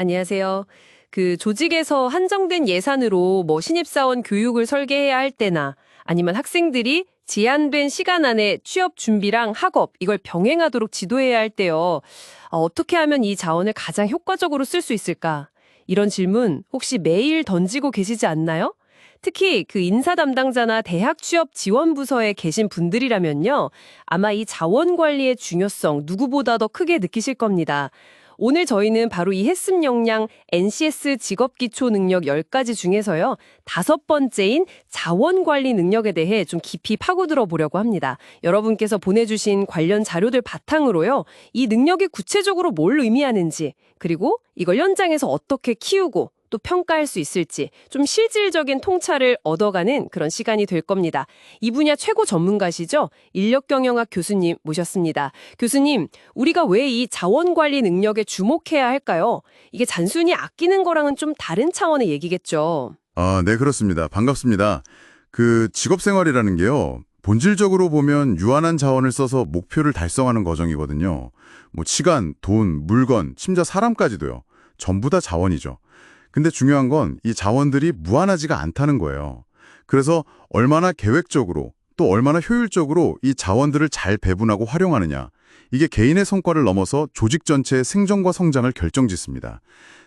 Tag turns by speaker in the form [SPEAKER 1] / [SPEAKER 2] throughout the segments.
[SPEAKER 1] 안녕하세요. 조직에서 한정된 예산으로 신입사원 교육을 설계해야 할 때나 아니면 학생들이 제한된 시간 안에 취업 준비랑 학업 이걸 병행하도록 지도해야 할 때요. 어떻게 하면 이 자원을 가장 효과적으로 쓸 수 있을까? 이런 질문 혹시 매일 던지고 계시지 않나요? 특히 인사 담당자나 대학 취업 지원 부서에 계신 분들이라면요. 아마 이 자원 관리의 중요성 누구보다 더 크게 느끼실 겁니다. 오늘 저희는 바로 이 했음 역량 NCS 직업 기초 능력 10가지 중에서요. 5번째인 자원 관리 능력에 대해 좀 깊이 파고들어 보려고 합니다. 여러분께서 보내주신 관련 자료들 바탕으로요. 이 능력이 구체적으로 뭘 의미하는지, 그리고 이걸 현장에서 어떻게 키우고 또 평가할 수 있을지 좀 실질적인 통찰을 얻어가는 그런 시간이 될 겁니다. 이 분야 최고 전문가시죠? 인력경영학 교수님 모셨습니다. 교수님, 우리가 왜 이 자원관리 능력에 주목해야 할까요? 이게 단순히 아끼는 거랑은 좀 다른 차원의 얘기겠죠.
[SPEAKER 2] 네, 그렇습니다. 반갑습니다. 직업 생활이라는 게요. 본질적으로 보면 유한한 자원을 써서 목표를 달성하는 과정이거든요. 시간, 돈, 물건, 심지어 사람까지도요. 전부 다 자원이죠. 근데 중요한 건 이 자원들이 무한하지가 않다는 거예요. 그래서 얼마나 계획적으로 또 얼마나 효율적으로 이 자원들을 잘 배분하고 활용하느냐. 이게 개인의 성과를 넘어서 조직 전체의 생존과 성장을 결정짓습니다.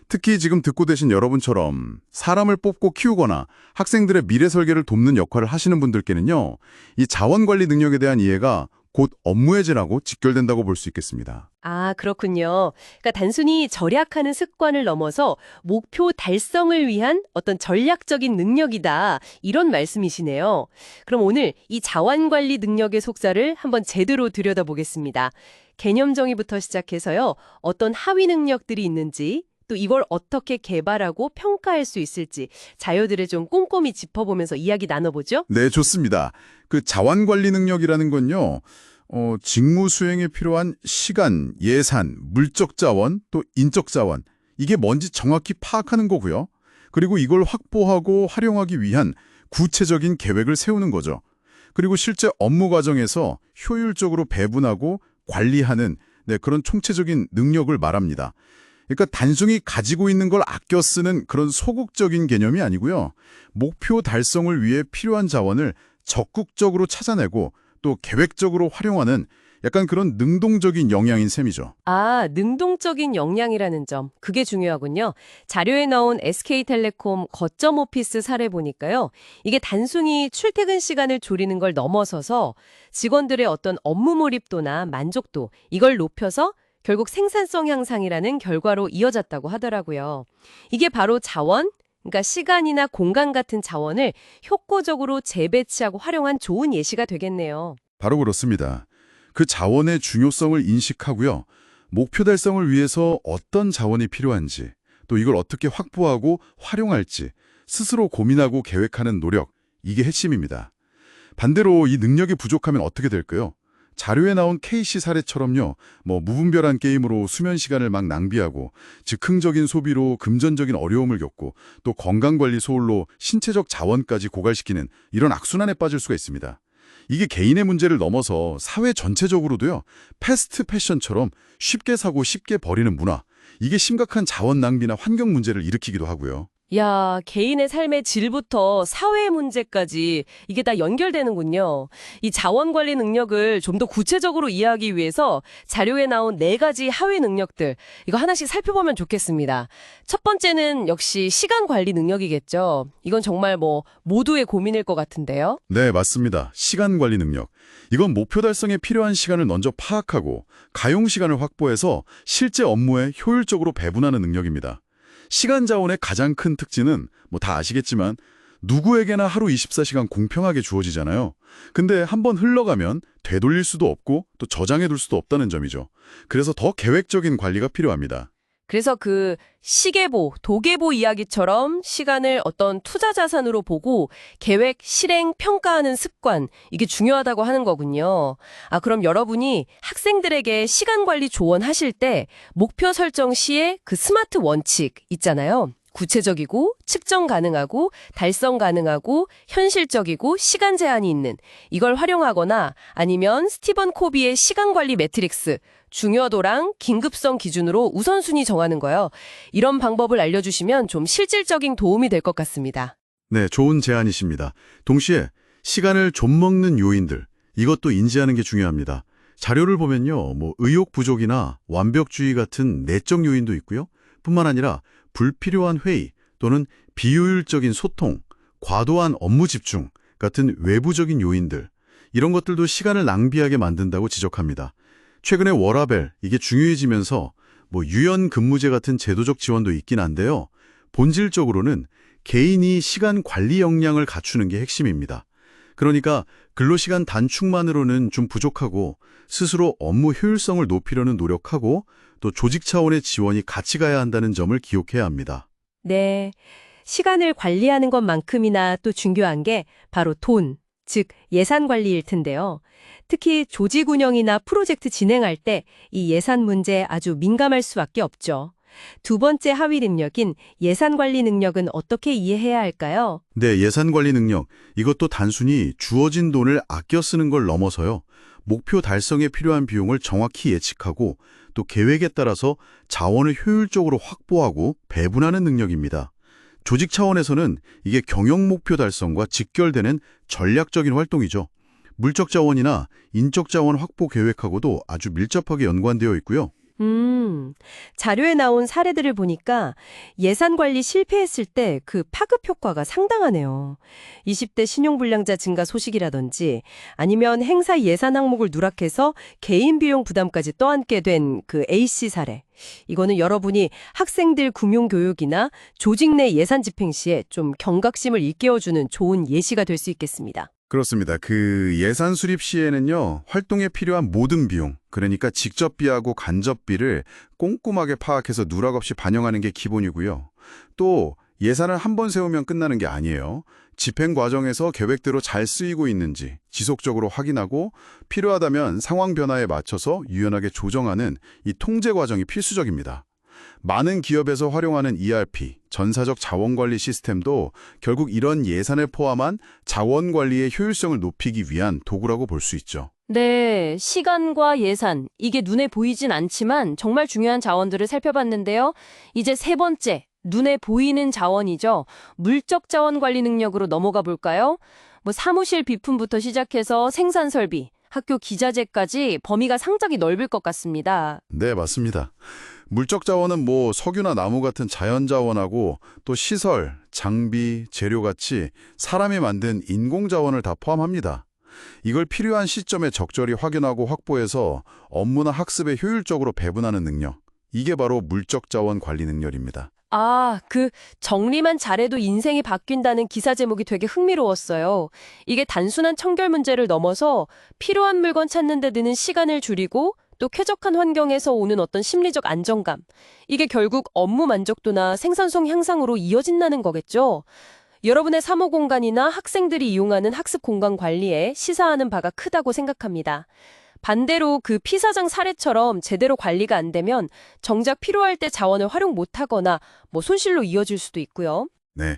[SPEAKER 2] 특히 지금 듣고 계신 여러분처럼 사람을 뽑고 키우거나 학생들의 미래 설계를 돕는 역할을 하시는 분들께는요. 이 자원 관리 능력에 대한 이해가 곧 업무의 질하고 직결된다고 볼 수 있겠습니다.
[SPEAKER 1] 아, 그렇군요. 그러니까 단순히 절약하는 습관을 넘어서 목표 달성을 위한 어떤 전략적인 능력이다. 이런 말씀이시네요. 그럼 오늘 이 자원관리 능력의 속살을 한번 제대로 들여다보겠습니다. 개념 정의부터 시작해서요. 어떤 하위 능력들이 있는지, 또 이걸 어떻게 개발하고 평가할 수 있을지 자료들을 좀 꼼꼼히 짚어보면서 이야기 나눠보죠.
[SPEAKER 2] 네, 좋습니다. 자원 관리 능력이라는 건요. 직무 수행에 필요한 시간, 예산, 물적 자원, 또 인적 자원, 이게 뭔지 정확히 파악하는 거고요. 그리고 이걸 확보하고 활용하기 위한 구체적인 계획을 세우는 거죠. 그리고 실제 업무 과정에서 효율적으로 배분하고 관리하는 그런 총체적인 능력을 말합니다. 그러니까 단순히 가지고 있는 걸 아껴 쓰는 그런 소극적인 개념이 아니고요. 목표 달성을 위해 필요한 자원을 적극적으로 찾아내고 또 계획적으로 활용하는 약간 그런 능동적인 역량인 셈이죠.
[SPEAKER 1] 아, 능동적인 역량이라는 점. 그게 중요하군요. 자료에 나온 SK텔레콤 거점 오피스 사례 보니까요. 이게 단순히 출퇴근 시간을 줄이는 걸 넘어서서 직원들의 어떤 업무 몰입도나 만족도, 이걸 높여서 결국 생산성 향상이라는 결과로 이어졌다고 하더라고요. 이게 바로 자원, 그러니까 시간이나 공간 같은 자원을 효과적으로 재배치하고 활용한 좋은 예시가 되겠네요.
[SPEAKER 2] 바로 그렇습니다. 그 자원의 중요성을 인식하고요. 목표 달성을 위해서 어떤 자원이 필요한지, 또 이걸 어떻게 확보하고 활용할지 스스로 고민하고 계획하는 노력, 이게 핵심입니다. 반대로 이 능력이 부족하면 어떻게 될까요? 자료에 나온 K씨 사례처럼요. 무분별한 게임으로 수면 시간을 막 낭비하고 즉흥적인 소비로 금전적인 어려움을 겪고 또 건강관리 소홀로 신체적 자원까지 고갈시키는 이런 악순환에 빠질 수가 있습니다. 이게 개인의 문제를 넘어서 사회 전체적으로도요. 패스트 패션처럼 쉽게 사고 쉽게 버리는 문화, 이게 심각한 자원 낭비나 환경 문제를 일으키기도 하고요.
[SPEAKER 1] 야, 개인의 삶의 질부터 사회 문제까지 이게 다 연결되는군요. 이 자원관리 능력을 좀 더 구체적으로 이해하기 위해서 자료에 나온 4가지 하위 능력들, 이거 하나씩 살펴보면 좋겠습니다. 첫 번째는 역시 시간 관리 능력이겠죠. 이건 정말 모두의 고민일 것 같은데요.
[SPEAKER 2] 네, 맞습니다. 시간 관리 능력. 이건 목표 달성에 필요한 시간을 먼저 파악하고 가용 시간을 확보해서 실제 업무에 효율적으로 배분하는 능력입니다. 시간 자원의 가장 큰 특징은 다 아시겠지만 누구에게나 하루 24시간 공평하게 주어지잖아요. 근데 한번 흘러가면 되돌릴 수도 없고 또 저장해둘 수도 없다는 점이죠. 그래서 더 계획적인 관리가 필요합니다.
[SPEAKER 1] 그래서 시계보, 도계보 이야기처럼 시간을 어떤 투자 자산으로 보고 계획, 실행, 평가하는 습관, 이게 중요하다고 하는 거군요. 아, 그럼 여러분이 학생들에게 시간 관리 조언하실 때 목표 설정 시에 스마트 원칙 있잖아요. 구체적이고 측정 가능하고 달성 가능하고 현실적이고 시간 제한이 있는 이걸 활용하거나 아니면 스티븐 코비의 시간 관리 매트릭스 중요도랑 긴급성 기준으로 우선순위 정하는 거요. 이런 방법을 알려주시면 좀 실질적인 도움이 될 것 같습니다.
[SPEAKER 2] 네, 좋은 제안이십니다. 동시에 시간을 좀먹는 요인들, 이것도 인지하는 게 중요합니다. 자료를 보면요, 의욕 부족이나 완벽주의 같은 내적 요인도 있고요. 뿐만 아니라 불필요한 회의 또는 비효율적인 소통, 과도한 업무 집중 같은 외부적인 요인들, 이런 것들도 시간을 낭비하게 만든다고 지적합니다. 최근에 워라밸, 이게 중요해지면서 유연 근무제 같은 제도적 지원도 있긴 한데요. 본질적으로는 개인이 시간 관리 역량을 갖추는 게 핵심입니다. 그러니까 근로시간 단축만으로는 좀 부족하고 스스로 업무 효율성을 높이려는 노력하고 또 조직 차원의 지원이 같이 가야 한다는 점을 기억해야 합니다.
[SPEAKER 1] 네. 시간을 관리하는 것만큼이나 또 중요한 게 바로 돈, 즉 예산 관리일 텐데요. 특히 조직 운영이나 프로젝트 진행할 때 이 예산 문제에 아주 민감할 수밖에 없죠. 두 번째 하위 능력인 예산 관리 능력은 어떻게 이해해야 할까요?
[SPEAKER 2] 네, 예산 관리 능력. 이것도 단순히 주어진 돈을 아껴 쓰는 걸 넘어서요. 목표 달성에 필요한 비용을 정확히 예측하고 또 계획에 따라서 자원을 효율적으로 확보하고 배분하는 능력입니다. 조직 차원에서는 이게 경영 목표 달성과 직결되는 전략적인 활동이죠. 물적 자원이나 인적 자원 확보 계획하고도 아주 밀접하게 연관되어 있고요.
[SPEAKER 1] 자료에 나온 사례들을 보니까 예산 관리 실패했을 때 그 파급 효과가 상당하네요. 20대 신용불량자 증가 소식이라든지 아니면 행사 예산 항목을 누락해서 개인 비용 부담까지 떠안게 된 그 A씨 사례. 이거는 여러분이 학생들 금융교육이나 조직 내 예산 집행 시에 좀 경각심을 일깨워주는 좋은 예시가 될 수 있겠습니다.
[SPEAKER 2] 그렇습니다. 그 예산 수립 시에는요, 활동에 필요한 모든 비용, 그러니까 직접비하고 간접비를 꼼꼼하게 파악해서 누락 없이 반영하는 게 기본이고요. 또 예산을 한 번 세우면 끝나는 게 아니에요. 집행 과정에서 계획대로 잘 쓰이고 있는지 지속적으로 확인하고 필요하다면 상황 변화에 맞춰서 유연하게 조정하는 이 통제 과정이 필수적입니다. 많은 기업에서 활용하는 ERP, 전사적 자원관리 시스템도 결국 이런 예산을 포함한 자원관리의 효율성을 높이기 위한 도구라고 볼 수 있죠.
[SPEAKER 1] 네, 시간과 예산, 이게 눈에 보이진 않지만 정말 중요한 자원들을 살펴봤는데요. 이제 세 번째, 눈에 보이는 자원이죠. 물적 자원 관리 능력으로 넘어가 볼까요? 사무실 비품부터 시작해서 생산 설비, 학교 기자재까지 범위가 상당히 넓을 것 같습니다.
[SPEAKER 2] 네, 맞습니다. 물적 자원은 석유나 나무 같은 자연 자원하고 또 시설, 장비, 재료 같이 사람이 만든 인공 자원을 다 포함합니다. 이걸 필요한 시점에 적절히 확인하고 확보해서 업무나 학습에 효율적으로 배분하는 능력. 이게 바로 물적 자원 관리 능력입니다.
[SPEAKER 1] 정리만 잘해도 인생이 바뀐다는 기사 제목이 되게 흥미로웠어요. 이게 단순한 청결 문제를 넘어서 필요한 물건 찾는 데 드는 시간을 줄이고 또 쾌적한 환경에서 오는 어떤 심리적 안정감. 이게 결국 업무 만족도나 생산성 향상으로 이어진다는 거겠죠. 여러분의 사무 공간이나 학생들이 이용하는 학습 공간 관리에 시사하는 바가 크다고 생각합니다. 반대로 그 피사장 사례처럼 제대로 관리가 안 되면 정작 필요할 때 자원을 활용 못하거나 손실로 이어질 수도 있고요.
[SPEAKER 2] 네,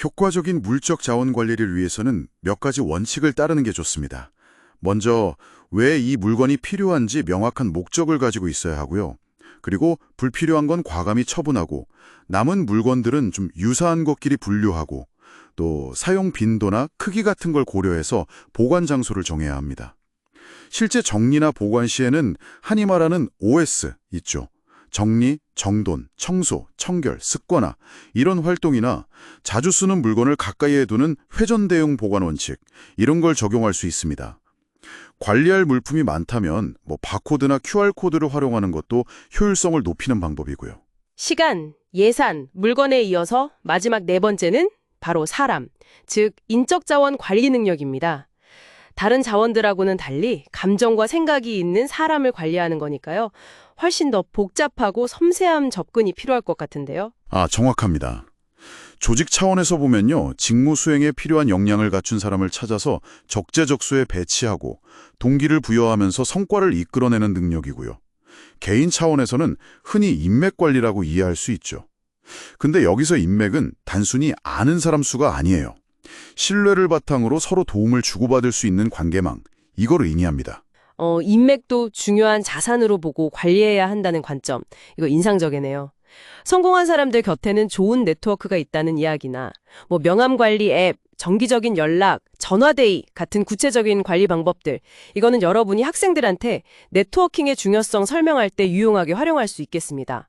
[SPEAKER 2] 효과적인 물적 자원 관리를 위해서는 몇 가지 원칙을 따르는 게 좋습니다. 먼저 왜 이 물건이 필요한지 명확한 목적을 가지고 있어야 하고요. 그리고 불필요한 건 과감히 처분하고 남은 물건들은 좀 유사한 것끼리 분류하고 또 사용 빈도나 크기 같은 걸 고려해서 보관 장소를 정해야 합니다. 실제 정리나 보관 시에는 흔히 말하는 OS 있죠. 정리, 정돈, 청소, 청결, 습관화 이런 활동이나 자주 쓰는 물건을 가까이에 두는 회전 대응 보관 원칙 이런 걸 적용할 수 있습니다. 관리할 물품이 많다면 바코드나 QR코드를 활용하는 것도 효율성을 높이는 방법이고요.
[SPEAKER 1] 시간, 예산, 물건에 이어서 마지막 네 번째는 바로 사람, 즉 인적 자원 관리 능력입니다. 다른 자원들하고는 달리 감정과 생각이 있는 사람을 관리하는 거니까요. 훨씬 더 복잡하고 섬세한 접근이 필요할 것 같은데요.
[SPEAKER 2] 정확합니다. 조직 차원에서 보면요. 직무 수행에 필요한 역량을 갖춘 사람을 찾아서 적재적소에 배치하고 동기를 부여하면서 성과를 이끌어내는 능력이고요. 개인 차원에서는 흔히 인맥 관리라고 이해할 수 있죠. 근데 여기서 인맥은 단순히 아는 사람 수가 아니에요. 신뢰를 바탕으로 서로 도움을 주고받을 수 있는 관계망, 이걸 의미합니다.
[SPEAKER 1] 인맥도 중요한 자산으로 보고 관리해야 한다는 관점. 이거 인상적이네요. 성공한 사람들 곁에는 좋은 네트워크가 있다는 이야기나 명함 관리 앱, 정기적인 연락, 전화데이 같은 구체적인 관리 방법들. 이거는 여러분이 학생들한테 네트워킹의 중요성 설명할 때 유용하게 활용할 수 있겠습니다.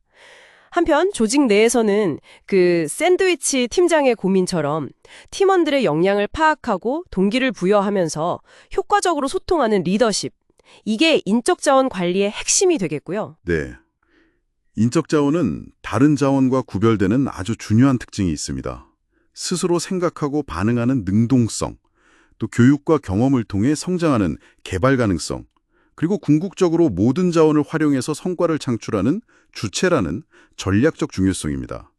[SPEAKER 1] 한편 조직 내에서는 그 샌드위치 팀장의 고민처럼 팀원들의 역량을 파악하고 동기를 부여하면서 효과적으로 소통하는 리더십. 이게 인적 자원 관리의 핵심이 되겠고요.
[SPEAKER 2] 네. 인적 자원은 다른 자원과 구별되는 아주 중요한 특징이 있습니다. 스스로 생각하고 반응하는 능동성, 또 교육과 경험을 통해 성장하는 개발 가능성, 그리고 궁극적으로 모든 자원을 활용해서 성과를 창출하는 주체라는 전략적 중요성입니다.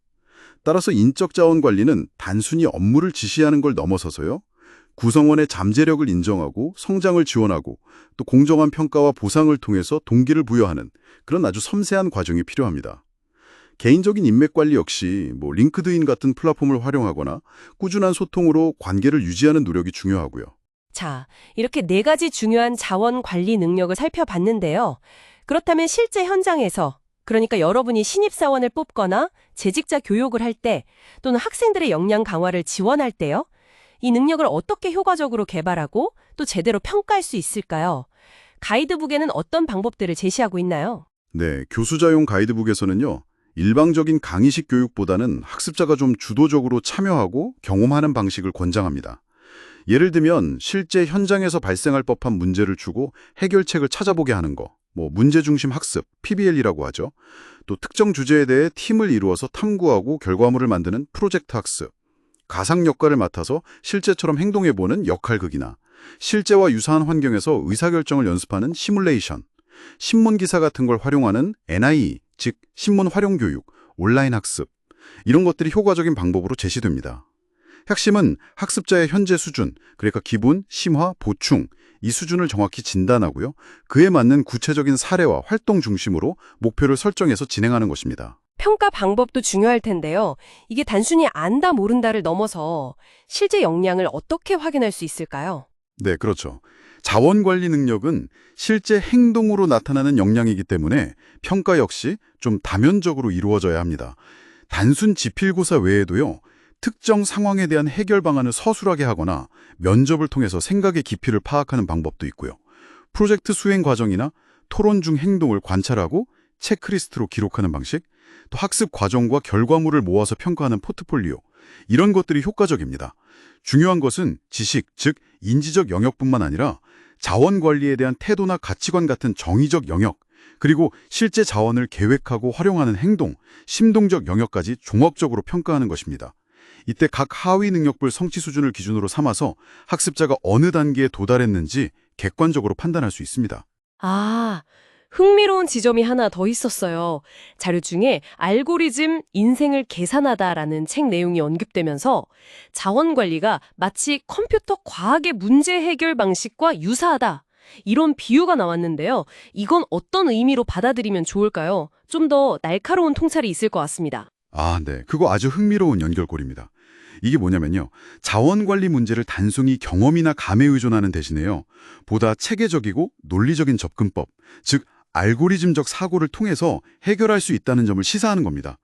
[SPEAKER 2] 따라서 인적 자원 관리는 단순히 업무를 지시하는 걸 넘어서서요, 구성원의 잠재력을 인정하고 성장을 지원하고 또 공정한 평가와 보상을 통해서 동기를 부여하는 그런 아주 섬세한 과정이 필요합니다. 개인적인 인맥 관리 역시 링크드인 같은 플랫폼을 활용하거나 꾸준한 소통으로 관계를 유지하는 노력이 중요하고요.
[SPEAKER 1] 자, 이렇게 4가지 중요한 자원 관리 능력을 살펴봤는데요. 그렇다면 실제 현장에서, 그러니까 여러분이 신입사원을 뽑거나 재직자 교육을 할 때 또는 학생들의 역량 강화를 지원할 때요. 이 능력을 어떻게 효과적으로 개발하고 또 제대로 평가할 수 있을까요? 가이드북에는 어떤 방법들을 제시하고 있나요?
[SPEAKER 2] 네, 교수자용 가이드북에서는요, 일방적인 강의식 교육보다는 학습자가 좀 주도적으로 참여하고 경험하는 방식을 권장합니다. 예를 들면 실제 현장에서 발생할 법한 문제를 주고 해결책을 찾아보게 하는 거, 문제중심 학습, PBL이라고 하죠. 또 특정 주제에 대해 팀을 이루어서 탐구하고 결과물을 만드는 프로젝트 학습, 가상 역할을 맡아서 실제처럼 행동해보는 역할극이나 실제와 유사한 환경에서 의사결정을 연습하는 시뮬레이션, 신문기사 같은 걸 활용하는 NIE, 즉 신문 활용 교육, 온라인 학습, 이런 것들이 효과적인 방법으로 제시됩니다. 핵심은 학습자의 현재 수준, 그러니까 기본, 심화, 보충, 이 수준을 정확히 진단하고요. 그에 맞는 구체적인 사례와 활동 중심으로 목표를 설정해서 진행하는 것입니다.
[SPEAKER 1] 평가 방법도 중요할 텐데요. 이게 단순히 안다 모른다를 넘어서 실제 역량을 어떻게 확인할 수 있을까요?
[SPEAKER 2] 네, 그렇죠. 자원관리 능력은 실제 행동으로 나타나는 역량이기 때문에 평가 역시 좀 다면적으로 이루어져야 합니다. 단순 지필고사 외에도요, 특정 상황에 대한 해결 방안을 서술하게 하거나 면접을 통해서 생각의 깊이를 파악하는 방법도 있고요. 프로젝트 수행 과정이나 토론 중 행동을 관찰하고 체크리스트로 기록하는 방식, 또 학습 과정과 결과물을 모아서 평가하는 포트폴리오, 이런 것들이 효과적입니다. 중요한 것은 지식, 즉 인지적 영역뿐만 아니라 자원 관리에 대한 태도나 가치관 같은 정의적 영역, 그리고 실제 자원을 계획하고 활용하는 행동, 심동적 영역까지 종합적으로 평가하는 것입니다. 이때 각 하위 능력별 성취 수준을 기준으로 삼아서 학습자가 어느 단계에 도달했는지 객관적으로 판단할 수 있습니다.
[SPEAKER 1] 아, 흥미로운 지점이 하나 더 있었어요. 자료 중에 알고리즘 인생을 계산하다라는 책 내용이 언급되면서 자원 관리가 마치 컴퓨터 과학의 문제 해결 방식과 유사하다. 이런 비유가 나왔는데요. 이건 어떤 의미로 받아들이면 좋을까요? 좀 더 날카로운 통찰이 있을 것 같습니다.
[SPEAKER 2] 아, 네. 그거 아주 흥미로운 연결고리입니다. 이게 뭐냐면요. 자원관리 문제를 단순히 경험이나 감에 의존하는 대신에요. 보다 체계적이고 논리적인 접근법, 즉 알고리즘적 사고를 통해서 해결할 수 있다는 점을 시사하는 겁니다.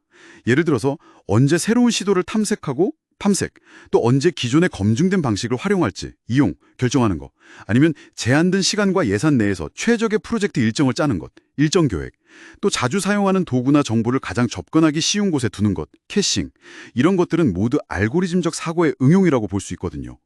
[SPEAKER 2] 예를 들어서 언제 새로운 시도를 탐색하고 탐색, 또 언제 기존에 검증된 방식을 활용할지 이용, 결정하는 것, 아니면 제한된 시간과 예산 내에서 최적의 프로젝트 일정을 짜는 것, 일정 계획, 또 자주 사용하는 도구나 정보를 가장 접근하기 쉬운 곳에 두는 것, 캐싱, 이런 것들은 모두 알고리즘적 사고의 응용이라고 볼 수 있거든요.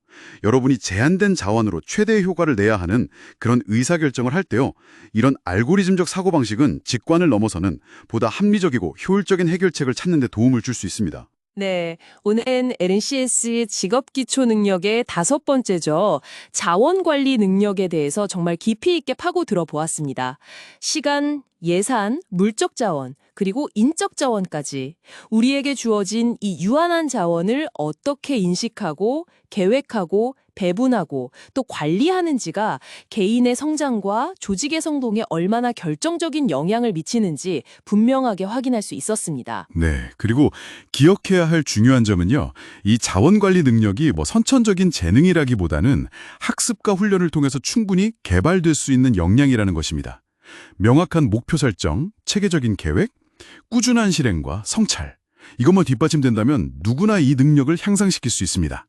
[SPEAKER 2] 여러분이 제한된 자원으로 최대의 효과를 내야 하는 그런 의사결정을 할 때요, 이런 알고리즘적 사고방식은 직관을 넘어서는 보다 합리적이고 효율적인 해결책을 찾는 데 도움을 줄 수 있습니다.
[SPEAKER 1] 네, 오늘은 LNCS의 직업기초 능력의 5번째죠. 자원관리 능력에 대해서 정말 깊이 있게 파고 들어보았습니다. 시간,
[SPEAKER 3] 예산, 물적 자원, 그리고 인적 자원까지 우리에게 주어진 이 유한한 자원을 어떻게 인식하고 계획하고 배분하고 또 관리하는지가 개인의 성장과 조직의 성공에 얼마나 결정적인 영향을 미치는지 분명하게 확인할 수 있었습니다.
[SPEAKER 2] 네. 그리고 기억해야 할 중요한 점은요. 이 자원관리 능력이 선천적인 재능이라기보다는 학습과 훈련을 통해서 충분히 개발될 수 있는 역량이라는 것입니다. 명확한 목표 설정, 체계적인 계획, 꾸준한 실행과 성찰. 이것만 뒷받침된다면 누구나 이 능력을 향상시킬 수 있습니다.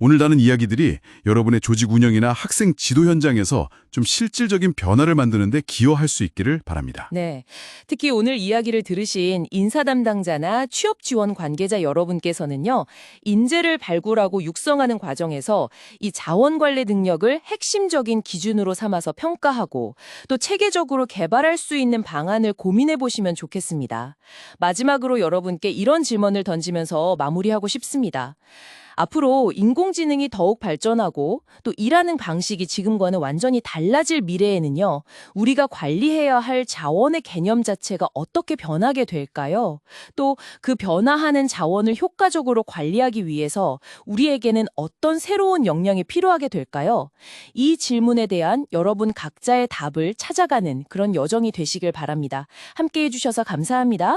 [SPEAKER 2] 오늘 나눈 이야기들이 여러분의 조직 운영이나 학생 지도 현장에서 좀 실질적인 변화를 만드는 데 기여할 수 있기를 바랍니다.
[SPEAKER 3] 네. 특히 오늘 이야기를 들으신 인사 담당자나 취업 지원 관계자 여러분께서는요, 인재를 발굴하고 육성하는 과정에서 이 자원 관리 능력을 핵심적인 기준으로 삼아서 평가하고 또 체계적으로 개발할 수 있는 방안을 고민해 보시면 좋겠습니다. 마지막으로 여러분께 이런 질문을 던지면서 마무리하고 싶습니다. 앞으로 인공지능이 더욱 발전하고 또 일하는 방식이 지금과는 완전히 달라질 미래에는요, 우리가 관리해야 할 자원의 개념 자체가 어떻게 변하게 될까요? 또 그 변화하는 자원을 효과적으로 관리하기 위해서 우리에게는 어떤 새로운 역량이 필요하게 될까요? 이 질문에 대한 여러분 각자의 답을 찾아가는 그런 여정이 되시길 바랍니다. 함께 해주셔서 감사합니다.